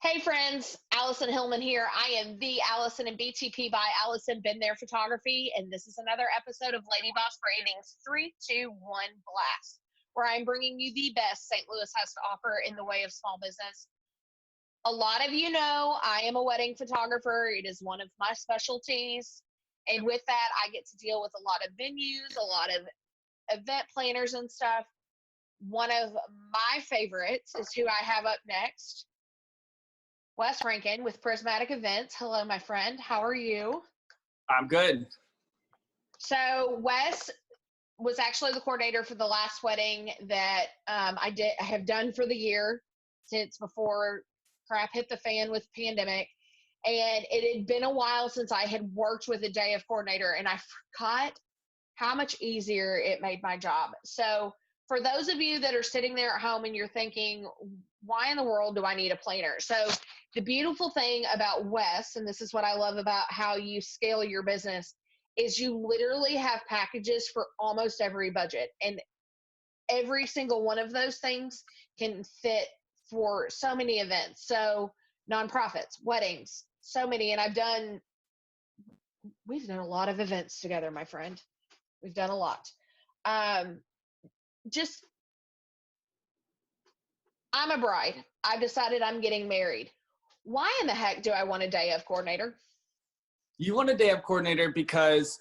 Hey friends, Allison Hillman here. I am the Allison and BTP by Allison Been There Photography, and this is another episode of Lady Boss Branding's 3-2-1 Blast, where I'm bringing you the best St. Louis has to offer in the way of small business. A lot of you know I am a wedding photographer. It is one of my specialties, and with that, I get to deal with a lot of venues, a lot of event planners and stuff. One of my favorites is who I have up next. Wes Rankin with Prismatic Events. Hello, my friend. How are you? I'm good. So Wes was actually the coordinator for the last wedding that I have done for the year since before crap hit the fan with the pandemic. And it had been a while since I had worked with a day of coordinator, and I forgot how much easier it made my job. So for those of you that are sitting there at home and you're thinking, why in the world do I need a planner? So the beautiful thing about Wes, and this is what I love about how you scale your business, is you literally have packages for almost every budget. And every single one of those things can fit for so many events. So nonprofits, weddings, so many. And we've done a lot of events together, my friend. We've done a lot. I'm a bride. I've decided I'm getting married. Why in the heck do I want a day of coordinator? You want a day of coordinator because,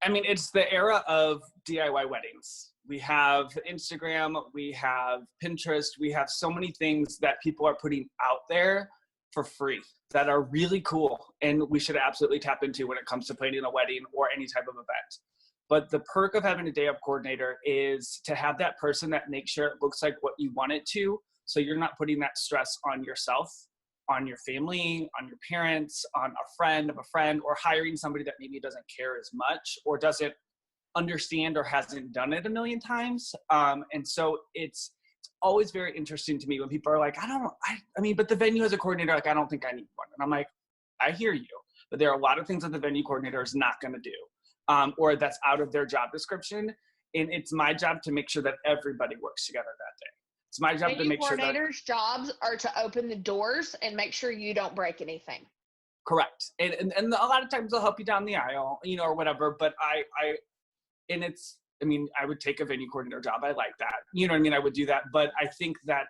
it's the era of DIY weddings. We have Instagram, we have Pinterest, we have so many things that people are putting out there for free that are really cool and we should absolutely tap into when it comes to planning a wedding or any type of event. But the perk of having a day of coordinator is to have that person that makes sure it looks like what you want it to. So you're not putting that stress on yourself, on your family, on your parents, on a friend of a friend, or hiring somebody that maybe doesn't care as much or doesn't understand or hasn't done it a million times. And so it's always very interesting to me when people are like, but the venue has a coordinator, like, I don't think I need one. And I'm like, I hear you, but there are a lot of things that the venue coordinator is not going to do. Or that's out of their job description. And it's my job to make sure that everybody works together that day. It's my job to make sure that coordinators' jobs are to open the doors and make sure you don't break anything. Correct. And a lot of times they'll help you down the aisle, or whatever. But I would take a venue coordinator job. I like that. I would do that. But I think that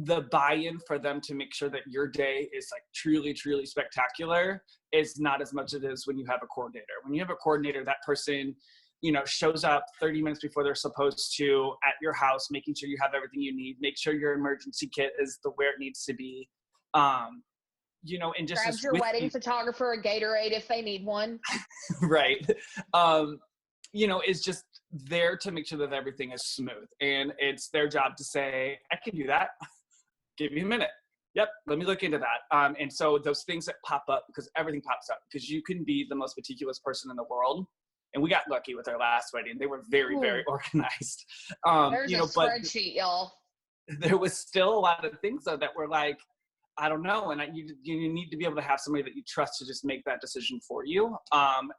the buy-in for them to make sure that your day is like truly, truly spectacular is not as much as it is when you have a coordinator. When you have a coordinator, that person, shows up 30 minutes before they're supposed to at your house, making sure you have everything you need, make sure your emergency kit is where it needs to be. And just grabs your wedding photographer a Gatorade if they need one. Right. Is just there to make sure that everything is smooth. And it's their job to say, I can do that. Give me a minute. Yep, let me look into that. And so those things that pop up, because everything pops up, because you can be the most meticulous person in the world. And we got lucky with our last wedding. They were very, very organized. There's a spreadsheet, y'all. There was still a lot of things, though, that were like, I don't know. And you need to be able to have somebody that you trust to just make that decision for you.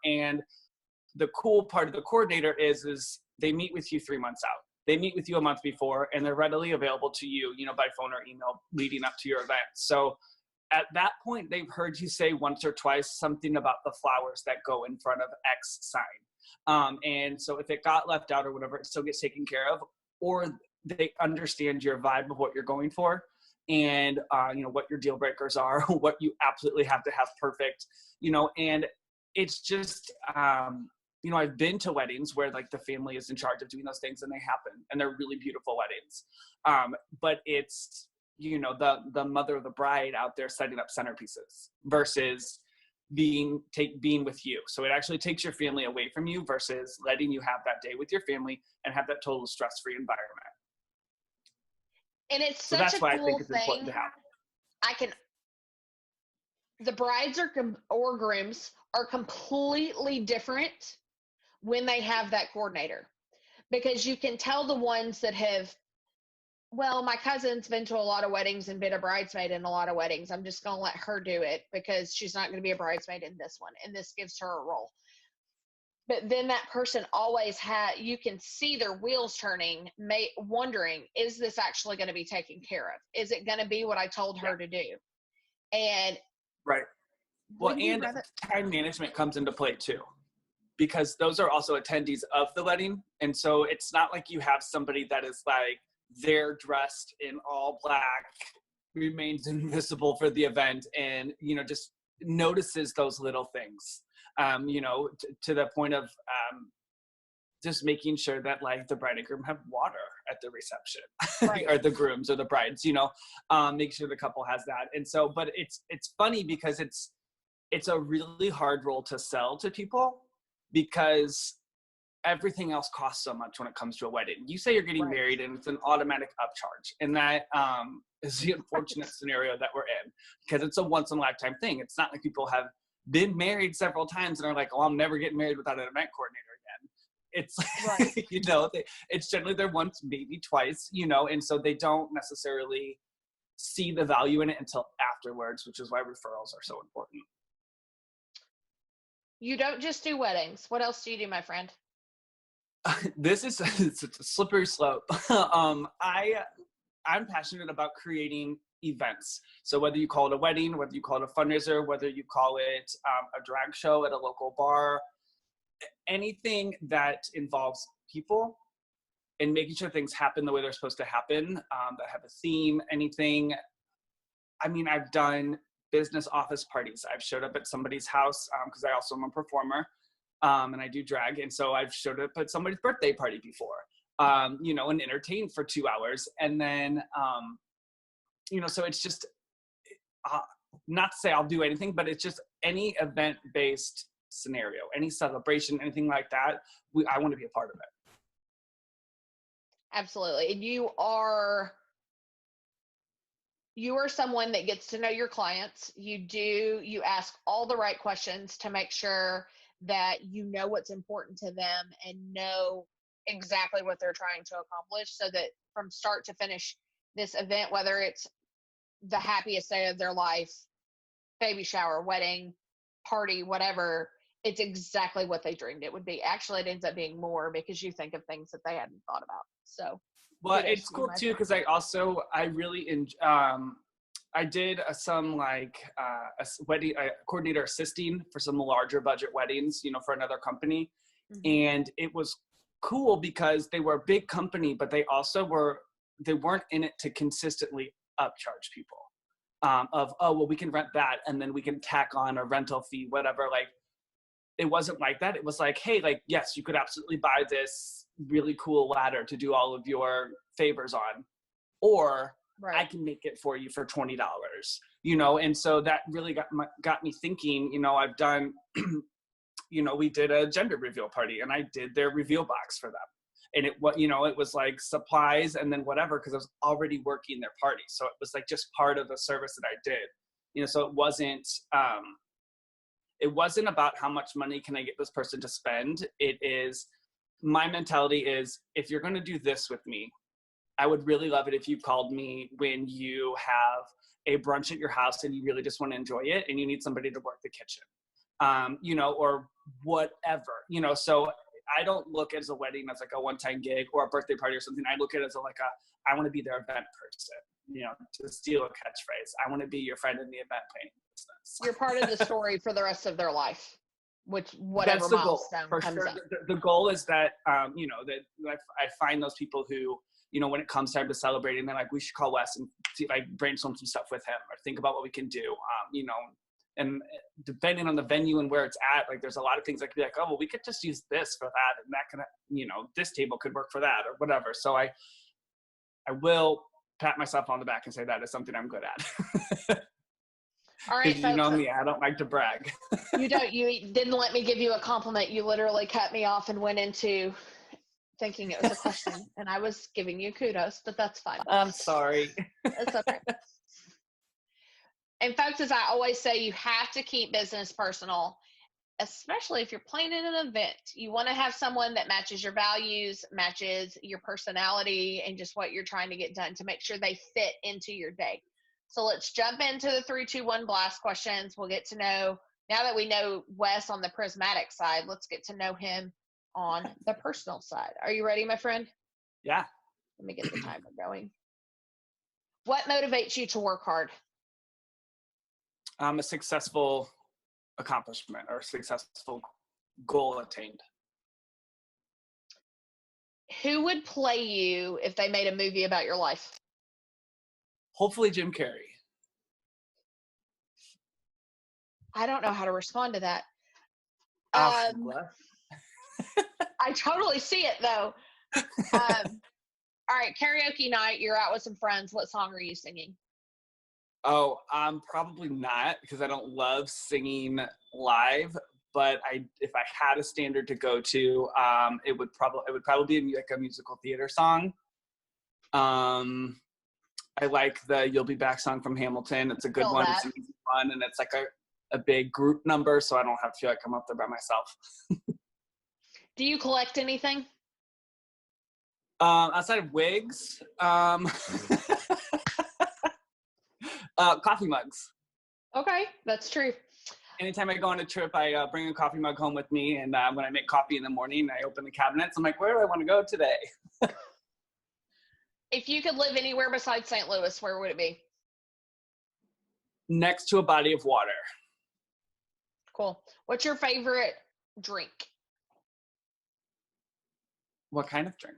And the cool part of the coordinator is they meet with you 3 months out. They meet with you a month before, and they're readily available to you, by phone or email leading up to your event. So at that point, they've heard you say once or twice something about the flowers that go in front of X sign. And so if it got left out or whatever, it still gets taken care of, or they understand your vibe of what you're going for and, what your deal breakers are, what you absolutely have to have perfect, and it's just, I've been to weddings where like the family is in charge of doing those things and they happen and they're really beautiful weddings. But it's, the mother of the bride out there setting up centerpieces versus being with you. So it actually takes your family away from you versus letting you have that day with your family and have that total stress-free environment. And it's such a cool thing. So that's why I think it's important to have. The brides or grooms are completely different when they have that coordinator, because you can tell the ones that have, my cousin's been to a lot of weddings and been a bridesmaid in a lot of weddings. I'm just going to let her do it because she's not going to be a bridesmaid in this one. And this gives her a role. but then that person always you can see their wheels turning, wondering, is this actually going to be taken care of? Is it going to be what I told her to do? And right. Well, and time management comes into play too, because those are also attendees of the wedding. And so it's not like you have somebody that is like, they're dressed in all black, remains invisible for the event, and, you know, just notices those little things, you know, to the point of just making sure that like the bride and groom have water at the reception, right. or the grooms or the brides, you know, make sure the couple has that. And so, but it's funny because it's a really hard role to sell to people, because everything else costs so much when it comes to a wedding. You say you're getting married and it's an automatic upcharge. And that is the unfortunate scenario that we're in, because it's a once in a lifetime thing. It's not like people have been married several times and are like, oh, I'm never getting married without an event coordinator again. It's, you know, it's generally their once, maybe twice, you know, and so they don't necessarily see the value in it until afterwards, which is why referrals are so important. You don't just do weddings. What else do you do, my friend? This is it's a slippery slope. I'm passionate about creating events. So whether you call it a wedding, whether you call it a fundraiser, whether you call it a drag show at a local bar, anything that involves people and making sure things happen the way they're supposed to happen, that have a theme, anything. I mean, I've done business office parties. I've showed up at somebody's house because I also am a performer. And I do drag. And so I've showed up at somebody's birthday party before, you know, and entertained for 2 hours. And then, you know, so it's just, not to say I'll do anything, but it's just any event-based scenario, any celebration, anything like that, I want to be a part of it. Absolutely. And you are someone that gets to know your clients. You ask all the right questions to make sure that you know what's important to them and know exactly what they're trying to accomplish, so that from start to finish, this event, whether it's the happiest day of their life, baby shower, wedding, party, whatever, it's exactly what they dreamed it would be. Actually, it ends up being more, because you think of things that they hadn't thought about. So, well, it's cool too, because I really I did some like a wedding coordinator assisting for some larger budget weddings, you know, for another company. Mm-hmm. And it was cool because they were a big company, but they weren't in it to consistently upcharge people of, oh, well, we can rent that and then we can tack on a rental fee, whatever. Like, it wasn't like that. It was like, hey, like, yes, you could absolutely buy this really cool ladder to do all of your favors on, or I can make it for you for $20, you know? And so that really got me thinking, you know, I've done, you know, we did a gender reveal party and I did their reveal box for them. And it was like supplies and then whatever, because I was already working their party. So it was like just part of the service that I did, you know, so it wasn't about how much money can I get this person to spend. My mentality is, if you're going to do this with me, I would really love it if you called me when you have a brunch at your house and you really just want to enjoy it and you need somebody to work the kitchen, you know, or whatever, you know. So I don't look at a wedding as like a one-time gig or a birthday party or something. I look at it as I want to be their event person, you know, to steal a catchphrase. I want to be your friend in the event planning business. You're part of the story for the rest of their life, whatever milestone comes up. The goal is that, you know, that I find those people who, you know, when it comes time to celebrating, they're like, we should call Wes and see if I brainstorm some stuff with him or think about what we can do, you know, and depending on the venue and where it's at, like there's a lot of things that could be like, oh, well, we could just use this for that, and that can, you know, this table could work for that or whatever. So I will pat myself on the back and say that is something I'm good at. All right, you know me, I don't like to brag. You didn't let me give you a compliment. You literally cut me off and went into thinking it was a question, and I was giving you kudos, but that's fine. I'm sorry. It's okay. And folks, as I always say, you have to keep business personal, especially if you're planning an event. You want to have someone that matches your values, matches your personality, and just what you're trying to get done to make sure they fit into your day. So let's jump into the 3, 2, 1 blast questions. We'll get to know Now that we know Wes on the prismatic side, let's get to know him on the personal side. Are you ready, my friend? Yeah. Let me get the timer going. What motivates you to work hard? A successful accomplishment or successful goal attained. Who would play you if they made a movie about your life? Hopefully Jim Carrey. I don't know how to respond to that. What? I totally see it though. All right, karaoke night. You're out with some friends. What song are you singing? Oh, probably not, because I don't love singing live. But if I had a standard to go to, it would probably be like a musical theater song. I like the "You'll Be Back" song from Hamilton. It's a good one. It's easy, fun, and it's like a big group number, so I don't have to feel like I'm up there by myself. Do you collect anything? Outside of wigs, coffee mugs. Okay, that's true. Anytime I go on a trip, I bring a coffee mug home with me, and when I make coffee in the morning, I open the cabinets. I'm like, where do I want to go today? If you could live anywhere besides St. Louis, where would it be? Next to a body of water. Cool. What's your favorite drink? What kind of drink?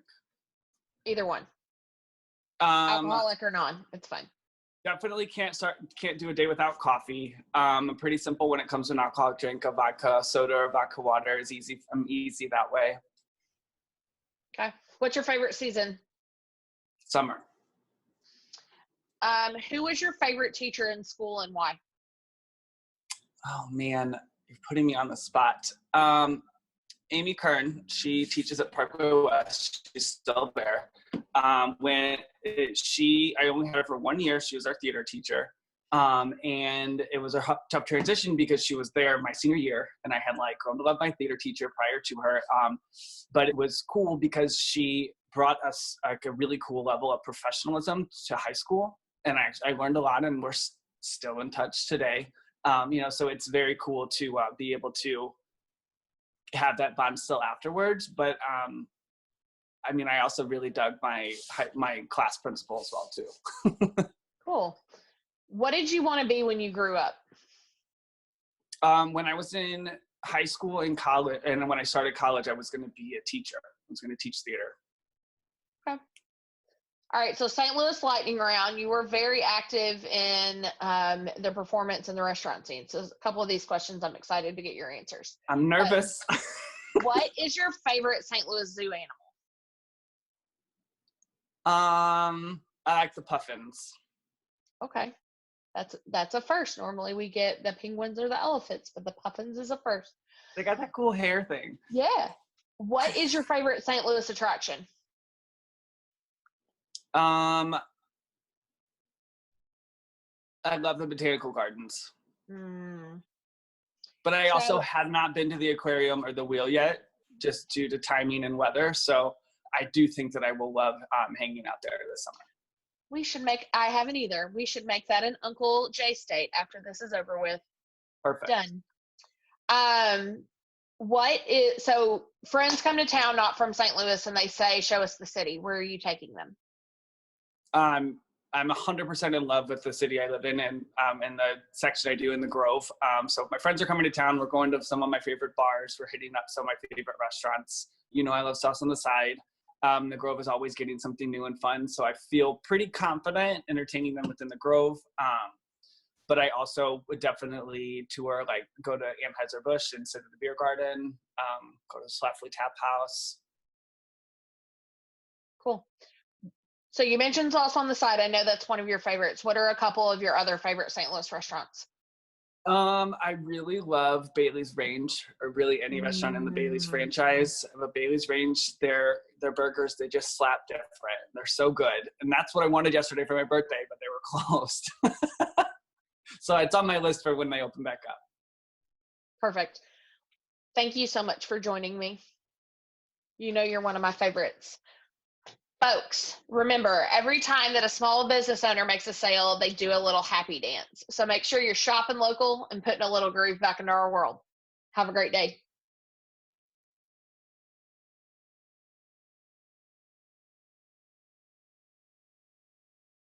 Either one. Alcoholic or non, it's fine. Definitely can't do a day without coffee. I'm pretty simple when it comes to an alcoholic drink. A vodka soda or vodka water is easy. I'm easy that way. Okay. What's your favorite season? Summer. Who was your favorite teacher in school and why? Oh man, you're putting me on the spot. Amy Kern, she teaches at Parkway West. She's still there. I only had her for 1 year. She was our theater teacher. And it was a tough transition because she was there my senior year, and I had grown to love my theater teacher prior to her. But it was cool because she brought us a really cool level of professionalism to high school. And I learned a lot, and we're still in touch today. So it's very cool to be able to have that bond still afterwards. But I also really dug my class principal as well too. Cool. What did you want to be when you grew up? When I was in high school and college, and when I started college, I was going to be a teacher. I was going to teach theater. Okay. All right. So St. Louis Lightning Round, you were very active in the performance and the restaurant scene. So a couple of these questions, I'm excited to get your answers. I'm nervous. What is your favorite St. Louis zoo animal? I like the puffins. Okay. That's a first. Normally we get the penguins or the elephants, but the puffins is a first. They got that cool hair thing. Yeah. What is your favorite St. Louis attraction? I love the botanical gardens. But I also have not been to the aquarium or the wheel yet, just due to timing and weather. So I do think that I will love hanging out there this summer. I haven't either. We should make that an Uncle J state after this is over with. Perfect. Done. So friends come to town, not from St. Louis, and they say, show us the city. Where are you taking them? I'm 100% in love with the city I live in and the section I do in the Grove. So if my friends are coming to town, we're going to some of my favorite bars. We're hitting up some of my favorite restaurants. I love Sauce on the Side. The Grove is always getting something new and fun. So I feel pretty confident entertaining them within the Grove. But I also would definitely tour, go to Anheuser-Busch and sit at the beer garden, go to Schlafly Tap House. Cool. So you mentioned Sauce on the Side. I know that's one of your favorites. What are a couple of your other favorite St. Louis restaurants? I really love Bailey's Range, or really any restaurant in the Bailey's franchise. The Bailey's Range, their burgers, they just slap different. They're so good. And that's what I wanted yesterday for my birthday, but they were closed. So it's on my list for when they open back up. Perfect. Thank you so much for joining me. You're one of my favorites. Folks, remember, every time that a small business owner makes a sale, they do a little happy dance. So make sure you're shopping local and putting a little groove back into our world. Have a great day.